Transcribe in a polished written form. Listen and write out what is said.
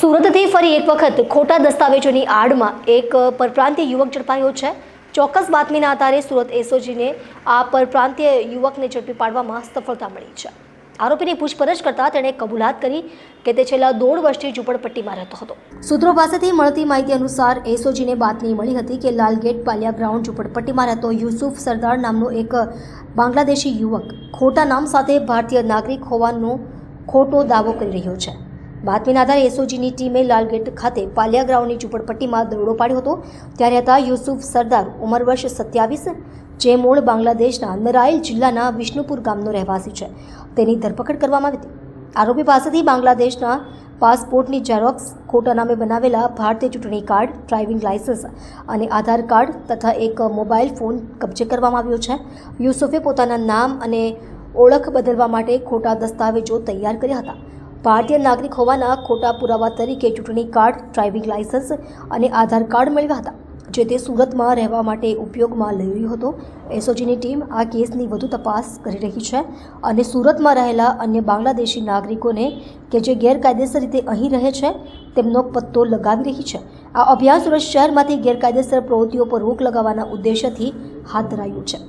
સુરતથી ફરી એક વખત ખોટા દસ્તાવેજોની આડમાં એક પરપ્રાંતીય યુવક ઝડપાયો છે। ચોક્કસ બાતમીના આધારે સુરત એસઓજીને આ પરપ્રાંતીય યુવકને ઝડપી પાડવામાં સફળતા મળી છે। આરોપીની પૂછપરછ કરતા તેણે કબૂલાત કરી કે તે છેલ્લા 1.5 વર્ષથી ઝૂંપડપટ્ટીમાં રહેતો હતો। સૂત્રો પાસેથી મળતી માહિતી અનુસાર એસઓજીને બાતમી મળી હતી કે લાલગેટ પાલિયા ગ્રાઉન્ડ ઝૂંપડપટ્ટીમાં રહેતો યુસુફ સરદાર નામનો એક બાંગ્લાદેશી યુવક ખોટા નામ સાથે ભારતીય નાગરિક હોવાનો ખોટો દાવો કરી રહ્યો છે। બાતમીના આધારે એસઓજીની ટીમે લાલગેટ ખાતે પાલિયા ગ્રાઉન્ડની ઝૂંપડપટ્ટીમાં દરોડો પાડ્યો હતો। ત્યારે હતા યુસુફ સરદાર, ઉંમર વર્ષ 27, જે મૂળ બાંગ્લાદેશના નરાઇલ જિલ્લાના વિષ્ણુપુર ગામનો રહેવાસી છે। તેની ધરપકડ કરવામાં આવી હતી। આરોપી પાસેથી બાંગ્લાદેશના પાસપોર્ટની ઝેરોક્સ, ખોટા નામે બનાવેલા ભારતીય ચૂંટણી કાર્ડ, ડ્રાઇવિંગ લાયસન્સ અને આધાર કાર્ડ તથા એક મોબાઈલ ફોન કબજે કરવામાં આવ્યો છે। યુસુફે પોતાના નામ અને ઓળખ બદલવા માટે ખોટા દસ્તાવેજો તૈયાર કર્યા હતા। ભારતીય નાગરિક હોવાના ખોટા પુરાવા તરીકે ચૂંટણી કાર્ડ, ડ્રાઇવિંગ લાયસન્સ અને આધાર કાર્ડ મેળવ્યા હતા, જે તે સુરતમાં રહેવા માટે ઉપયોગમાં લઈ રહ્યો હતો। એસઓજીની ટીમ આ કેસની વધુ તપાસ કરી રહી છે અને સુરતમાં રહેલા અન્ય બાંગ્લાદેશી નાગરિકોને કે જે ગેરકાયદેસર રીતે અહીં રહે છે તેમનો પત્તો લગાવી રહી છે। આ અભિયાન સુરત શહેરમાંથી ગેરકાયદેસર પ્રવૃત્તિઓ પર રોક લગાવવાના ઉદ્દેશ્યથી હાથ ધરાયું છે।